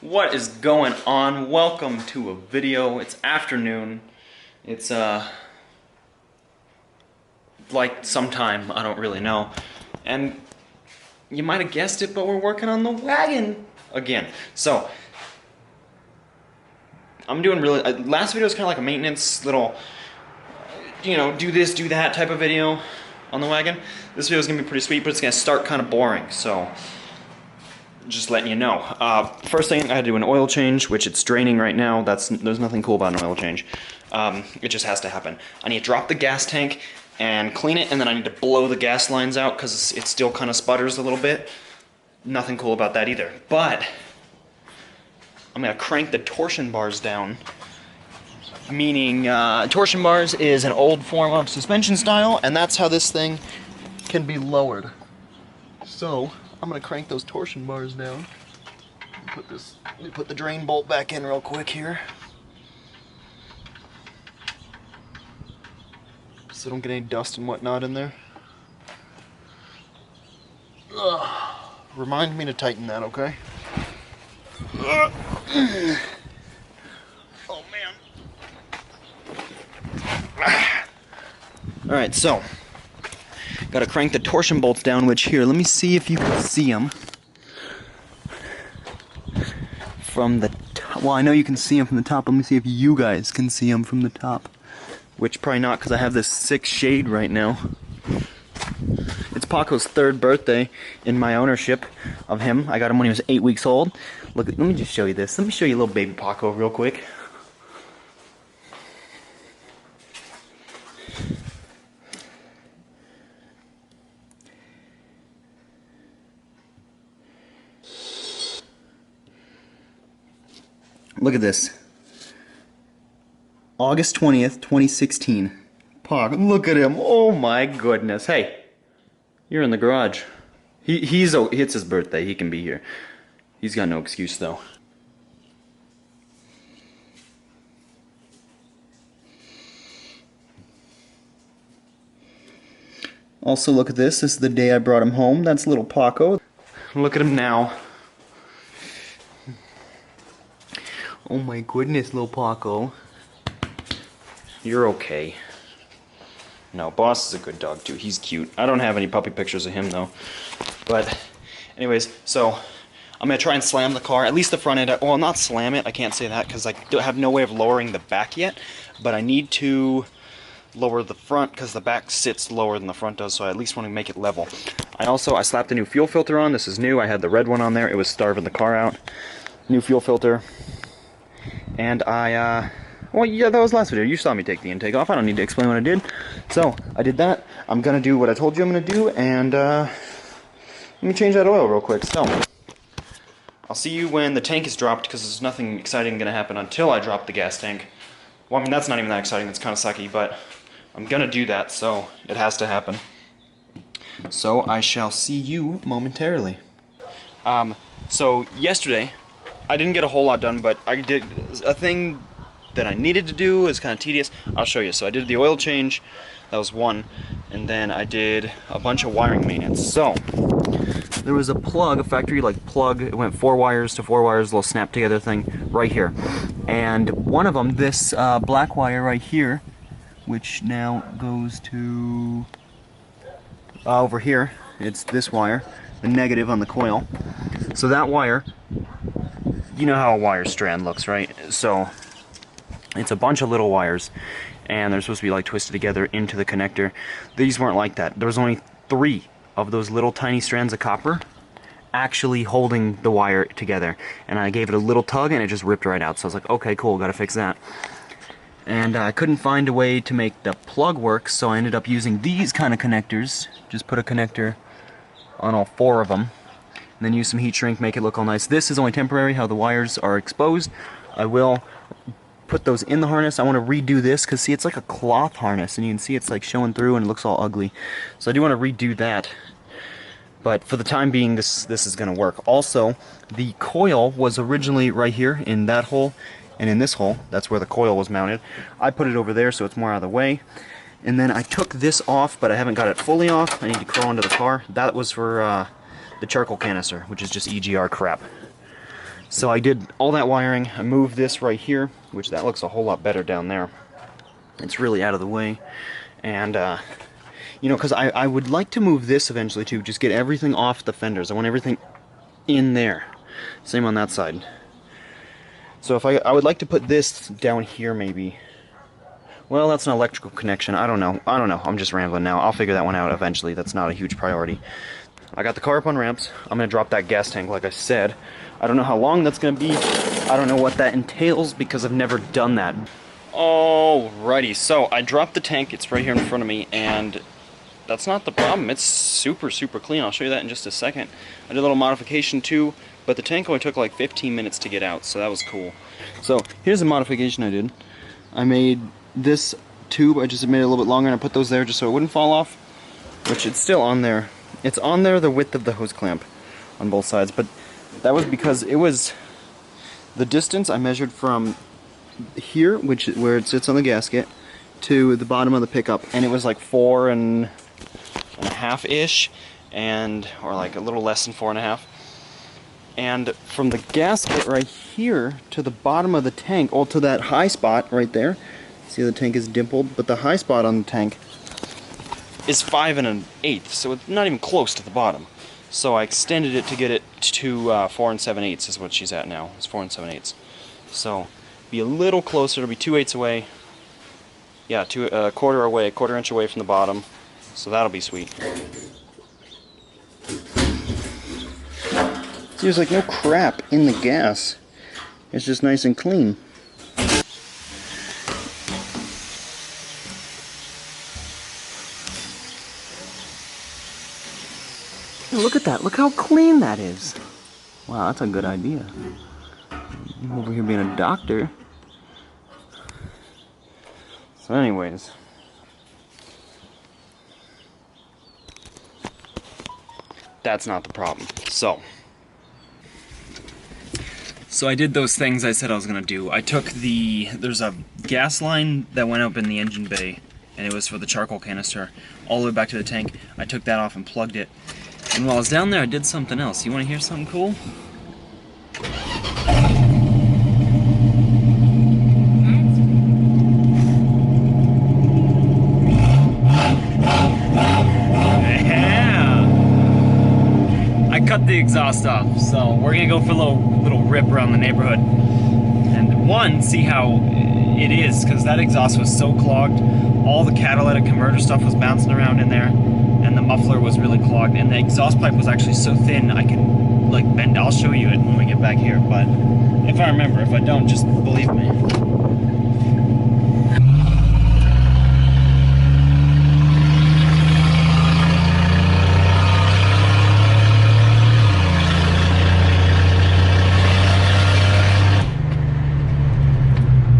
What is going on? Welcome to a video. It's afternoon. It's like sometime, I don't really know. And you might have guessed it, but we're working on the wagon again. So I'm doing really last video was kind of like a maintenance little do this, do that type of video on the wagon. This video is gonna be pretty sweet, but it's gonna start kind of boring, so just letting you know. First thing, I had to do an oil change, which it's draining right now. There's nothing cool about an oil change. It just has to happen. I need to drop the gas tank and clean it, and then I need to blow the gas lines out because it still kind of sputters a little bit. Nothing cool about that either. But I'm gonna crank the torsion bars down. Meaning, torsion bars is an old form of suspension style, and that's how this thing can be lowered. So I'm gonna crank those torsion bars down. Let me put the drain bolt back in real quick here, so I don't get any dust and whatnot in there. Remind me to tighten that, okay? Oh man. Alright, so gotta crank the torsion bolts down, which here, let me see if you can see them from the top. Well, I know you can see them from the top. Let me see if you guys can see them from the top. Which probably not, because I have this sick shade right now. It's Paco's 3rd birthday in my ownership of him. I got him when he was 8 weeks old. Look, let me just show you this. Let me show you little baby Paco real quick. Look at this. August 20th, 2016. Pac, look at him. Oh my goodness. Hey, you're in the garage. It's his birthday. He can be here. He's got no excuse though. Also, look at this. This is the day I brought him home. That's little Paco. Look at him now. Oh my goodness, little Paco. You're okay. No, Boss is a good dog too. He's cute. I don't have any puppy pictures of him though. But anyways, so I'm gonna try and slam the car, at least the front end. Well, not slam it, I can't say that because I have no way of lowering the back yet. But I need to lower the front because the back sits lower than the front does, so I at least want to make it level. I slapped a new fuel filter on. This is new. I had the red one on there. It was starving the car out. New fuel filter. And well, yeah, that was last video. You saw me take the intake off. I don't need to explain what I did. So, I did that. I'm gonna do what I told you I'm gonna do, and let me change that oil real quick. So, I'll see you when the tank is dropped, because there's nothing exciting gonna happen until I drop the gas tank. Well, I mean, that's not even that exciting. That's kind of sucky, but I'm gonna do that, so it has to happen. So, I shall see you momentarily. So, yesterday, I didn't get a whole lot done, but I did a thing that I needed to do. Is kind of tedious. I'll show you. So I did the oil change. That was one. And then I did a bunch of wiring maintenance. So there was a plug, a factory like plug. It went 4 wires to 4 wires, a little snap together thing right here. And one of them, this black wire right here, which now goes to over here. It's this wire, the negative on the coil. So that wire, you know how a wire strand looks, right? So it's a bunch of little wires, and they're supposed to be like twisted together into the connector. These weren't like that. There was only 3 of those little tiny strands of copper actually holding the wire together, and I gave it a little tug and it just ripped right out. So I was like, okay, cool, gotta fix that. And I couldn't find a way to make the plug work, so I ended up using these kind of connectors. Just put a connector on all 4 of them, and then use some heat shrink, make it look all nice. This is only temporary, how the wires are exposed. I will put those in the harness. I want to redo this, because see, it's like a cloth harness, and you can see it's like showing through and it looks all ugly. So I do want to redo that. But for the time being, this is going to work. Also, the coil was originally right here in that hole, and in this hole. That's where the coil was mounted. I put it over there so it's more out of the way. And then I took this off, but I haven't got it fully off. I need to crawl into the car. That was for the charcoal canister, which is just EGR crap. So I did all that wiring. I moved this right here, which that looks a whole lot better down there. It's really out of the way. And, you know, because I would like to move this eventually too, just get everything off the fenders. I want everything in there. Same on that side. So if I would like to put this down here maybe. Well, that's an electrical connection. I don't know. I'm just rambling now. I'll figure that one out eventually. That's not a huge priority. I got the car up on ramps. I'm going to drop that gas tank like I said. I don't know how long that's going to be. I don't know what that entails because I've never done that. Alrighty, so I dropped the tank. It's right here in front of me, and that's not the problem. It's super, super clean. I'll show you that in just a second. I did a little modification too, but the tank only took like 15 minutes to get out, so that was cool. So here's the modification I did. I made this tube, I just made it a little bit longer, and I put those there just so it wouldn't fall off, which it's still on there. It's on there the width of the hose clamp on both sides, but that was because it was the distance I measured from here, where it sits on the gasket, to the bottom of the pickup, and it was like 4.5-ish, or like a little less than 4.5. And from the gasket right here to the bottom of the tank, or to that high spot right there, see the tank is dimpled, but the high spot on the tank is 5 1/8, so it's not even close to the bottom. So I extended it to get it to 4 7/8 is what she's at now. It's 4 7/8. So be a little closer. It'll be 2/8 away. Yeah, a quarter inch away from the bottom. So that'll be sweet. See, there's like no crap in the gas. It's just nice and clean. Look at that. Look how clean that is. Wow, that's a good idea. I'm over here being a doctor. So anyways. That's not the problem. So I did those things I said I was going to do. I took there's a gas line that went up in the engine bay, and it was for the charcoal canister, all the way back to the tank. I took that off and plugged it. And while I was down there, I did something else. You want to hear something cool? Yeah! I cut the exhaust off, so we're gonna go for a little rip around the neighborhood. And one, see how it is, because that exhaust was so clogged. All the catalytic converter stuff was bouncing around in there. And the muffler was really clogged, and the exhaust pipe was actually so thin I could like bend. I'll show you it when we get back here, but if I remember. If I don't, just believe me.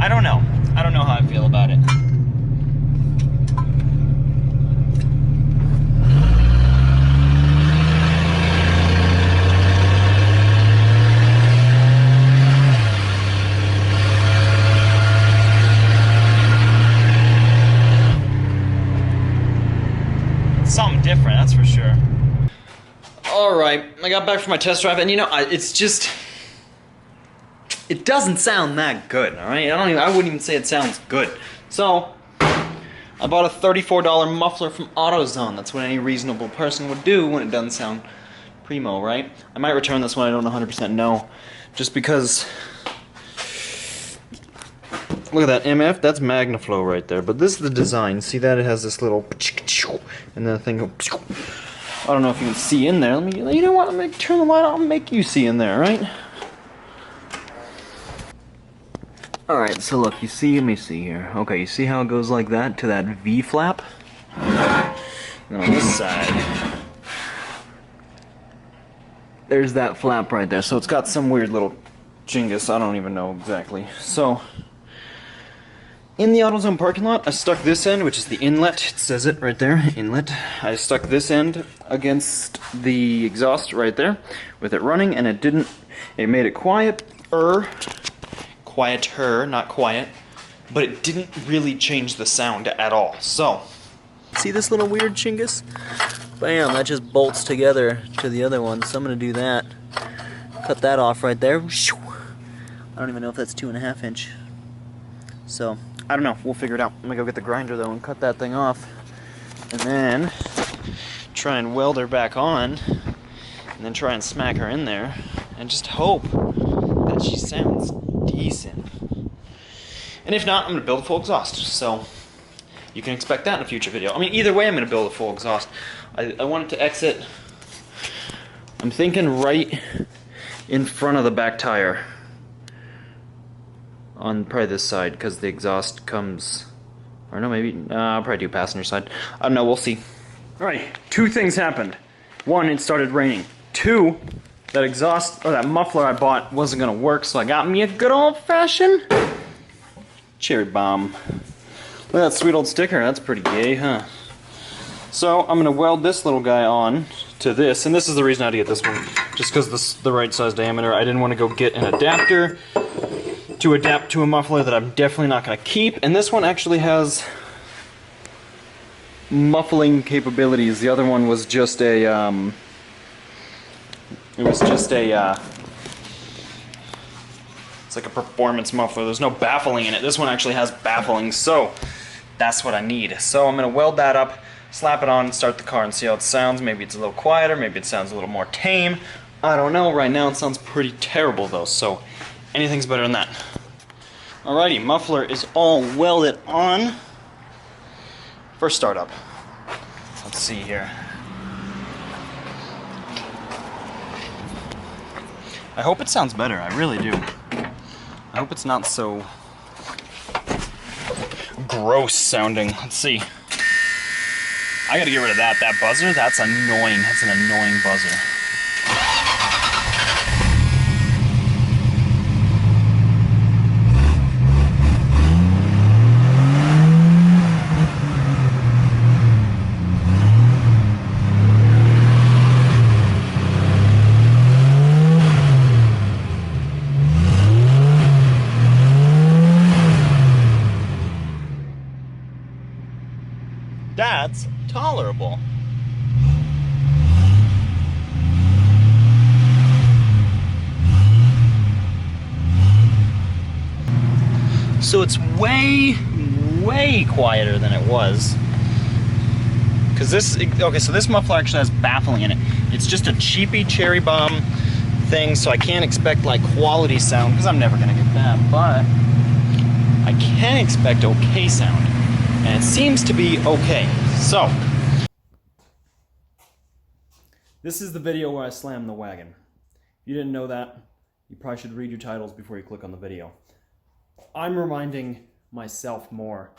I don't know how I feel about it. Something different, that's for sure. Alright, I got back from my test drive, and you know, it's just... it doesn't sound that good, alright? I wouldn't even say it sounds good. So, I bought a $34 muffler from AutoZone. That's what any reasonable person would do when it doesn't sound primo, right? I might return this one, I don't 100% know. Just because... look at that MF, that's MagnaFlow right there. But this is the design. See that? It has this little... and then the thing goes... I don't know if you can see in there. You know what? I'm going to turn the light on and make you see in there, right? Alright, so look, you see, let me see here. Okay, you see how it goes like that to that V flap? And on this side, there's that flap right there. So it's got some weird little jingus, I don't even know exactly. So, in the AutoZone parking lot, I stuck this end, which is the inlet. It says it right there, inlet. I stuck this end against the exhaust right there with it running, and it made it quieter, not quiet, but it didn't really change the sound at all. So, see this little weird chingus? Bam, that just bolts together to the other one, so I'm going to do that. cut that off right there. I don't even know if that's 2.5 inch. So, I don't know. We'll figure it out. I'm gonna go get the grinder though and cut that thing off. And then try and weld her back on. And then try and smack her in there. And just hope that she sounds decent. And if not, I'm gonna build a full exhaust. So, you can expect that in a future video. I mean, either way, I'm gonna build a full exhaust. I want it to exit. I'm thinking right in front of the back tire. On probably this side, because the exhaust comes, or no, maybe, I'll probably do passenger side. I don't know, we'll see. Alright, 2 things happened. 1, it started raining. 2, that exhaust, or that muffler I bought wasn't gonna work, so I got me a good old-fashioned cherry bomb. Look at that sweet old sticker, that's pretty gay, huh? So, I'm gonna weld this little guy on to this, and this is the reason I had to get this one, just because the right size diameter. I didn't want to go get an adapter to adapt to a muffler that I'm definitely not going to keep, and this one actually has muffling capabilities. The other one was just a, it's like a performance muffler. There's no baffling in it. This one actually has baffling, so that's what I need. So I'm going to weld that up, slap it on, start the car, and see how it sounds. Maybe it's a little quieter, maybe it sounds a little more tame. I don't know. Right now it sounds pretty terrible though, so anything's better than that. Alrighty, muffler is all welded on. First startup. Let's see here. I hope it sounds better, I really do. I hope it's not so gross sounding. Let's see. I gotta get rid of that. That buzzer, that's annoying. That's an annoying buzzer. That's tolerable. So it's way quieter than it was. Because this muffler actually has baffling in it. It's just a cheapy cherry bomb thing, so I can't expect like quality sound, because I'm never gonna get that, but I can expect okay sound. And it seems to be okay. So, this is the video where I slam the wagon. If you didn't know that, you probably should read your titles before you click on the video. I'm reminding myself more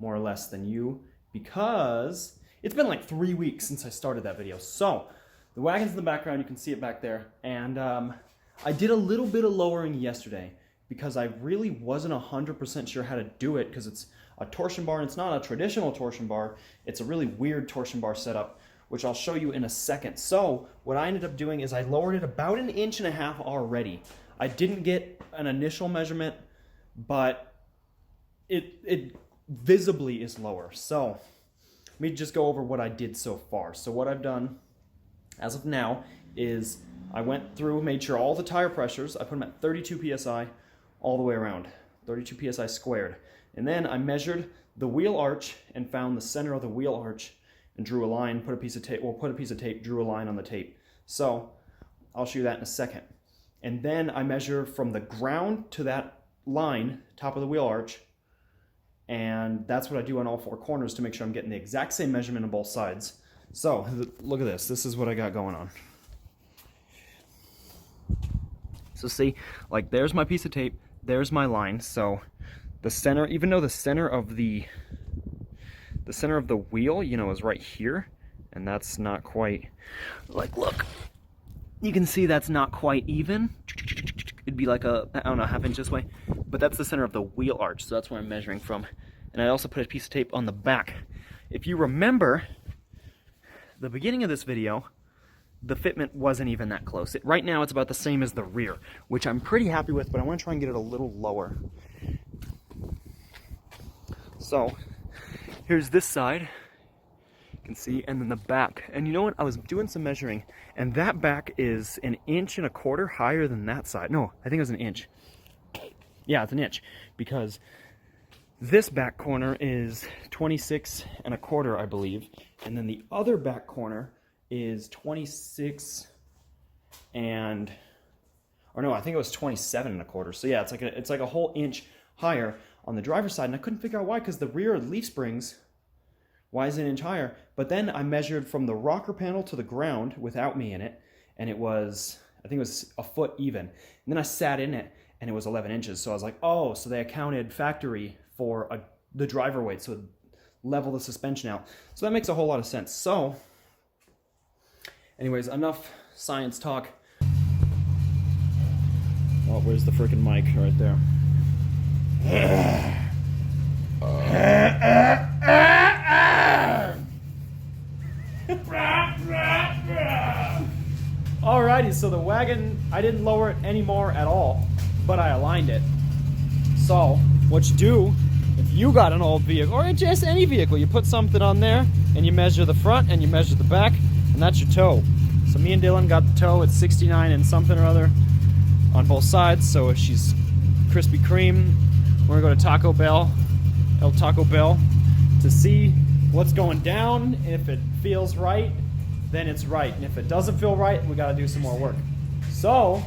or less than you, because it's been like 3 weeks since I started that video. So, the wagon's in the background, you can see it back there, and I did a little bit of lowering yesterday, because I really wasn't 100% sure how to do it, because it's a torsion bar, and it's not a traditional torsion bar. It's a really weird torsion bar setup, which I'll show you in a second. So what I ended up doing is I lowered it about 1.5 inches already. I didn't get an initial measurement, but it visibly is lower. So let me just go over what I did so far. So what I've done as of now is I went through, made sure all the tire pressures, I put them at 32 psi all the way around, 32 psi squared. And then I measured the wheel arch and found the center of the wheel arch and drew a line, put a piece of tape, drew a line on the tape. So I'll show you that in a second. And then I measure from the ground to that line, top of the wheel arch, and that's what I do on all 4 corners to make sure I'm getting the exact same measurement on both sides. So look at this. This is what I got going on. So see, like there's my piece of tape, there's my line. So the center, even though the center of the wheel, you know, is right here, and that's not quite, like, look, you can see that's not quite even. It'd be like a, I don't know, 1/2 inch this way, but that's the center of the wheel arch, so that's where I'm measuring from. And I also put a piece of tape on the back. If you remember the beginning of this video, the fitment wasn't even that close. Right now it's about the same as the rear, which I'm pretty happy with, but I want to try and get it a little lower. So here's this side. You can see, and then the back. And you know what? I was doing some measuring, and that back is 1.25 inches higher than that side. No, I think it was 1 inch. Yeah, it's 1 inch, because this back corner is 26.25, I believe, and then the other back corner is 26 and, or no, I think it was 27.25. So yeah, it's like a whole inch higher on the driver's side, and I couldn't figure out why, because the rear leaf springs, why is it 1 inch higher? But then I measured from the rocker panel to the ground without me in it, and it was, I think it was a foot even. And then I sat in it, and it was 11 inches. So I was like, oh, so they accounted factory for the driver weight, so level the suspension out. So that makes a whole lot of sense. So, anyways, enough science talk. Oh, where's the freaking mic? Right there. Alrighty, so the wagon, I didn't lower it anymore at all, but I aligned it. So, what you do, if you got an old vehicle, or just any vehicle, you put something on there, and you measure the front, and you measure the back, and that's your toe. So me and Dylan got the toe at 69 and something or other on both sides, so if she's Krispy Kreme, we're gonna go to Taco Bell, El Taco Bell, to see what's going down. If it feels right, then it's right. And if it doesn't feel right, we gotta do some more work. So,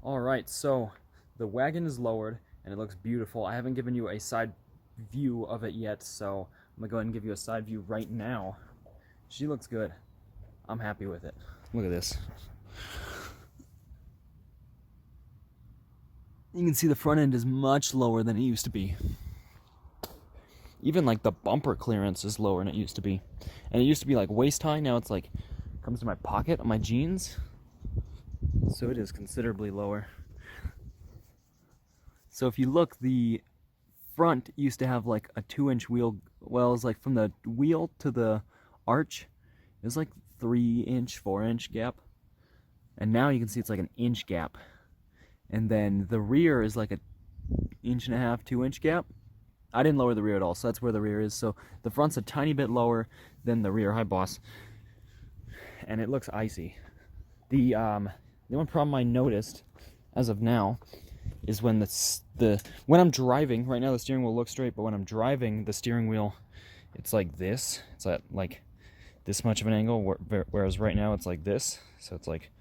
all right, so the wagon is lowered and it looks beautiful. I haven't given you a side view of it yet, so I'm gonna go ahead and give you a side view right now. She looks good. I'm happy with it. Look at this. You can see the front end is much lower than it used to be. Even like the bumper clearance is lower than it used to be. And it used to be like waist high, now it's like comes to my pocket on my jeans. So it is considerably lower. So if you look, the front used to have like a 2-inch wheel, well, it was like from the wheel to the arch, it was like 3-inch, 4-inch gap. And now you can see it's like an inch gap. And then the rear is like a 1.5 inch, 2-inch gap. I didn't lower the rear at all, so that's where the rear is. So the front's a tiny bit lower than the rear. Hi, boss. And it looks icy. The one problem I noticed as of now is when when I'm driving. Right now the steering wheel looks straight, but when I'm driving, the steering wheel, it's like this. It's at like this much of an angle, whereas right now it's like this. So it's like,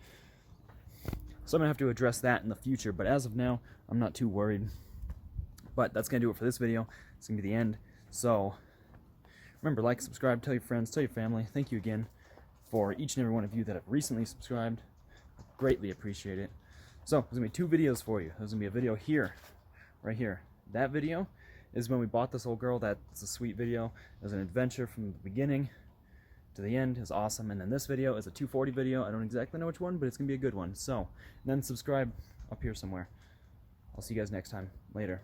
so I'm gonna have to address that in the future. But as of now, I'm not too worried. But that's gonna do it for this video. It's gonna be the end. So remember, like, subscribe, tell your friends, tell your family. Thank you again for each and every one of you that have recently subscribed. I greatly appreciate it. So there's gonna be 2 videos for you. There's gonna be a video here, right here. That video is when we bought this old girl. That's a sweet video. It was an adventure from the beginning to the end. Is awesome. And then this video is a 240 video. I don't exactly know which one, but it's gonna be a good one. So then subscribe up here somewhere. I'll see you guys next time. Later.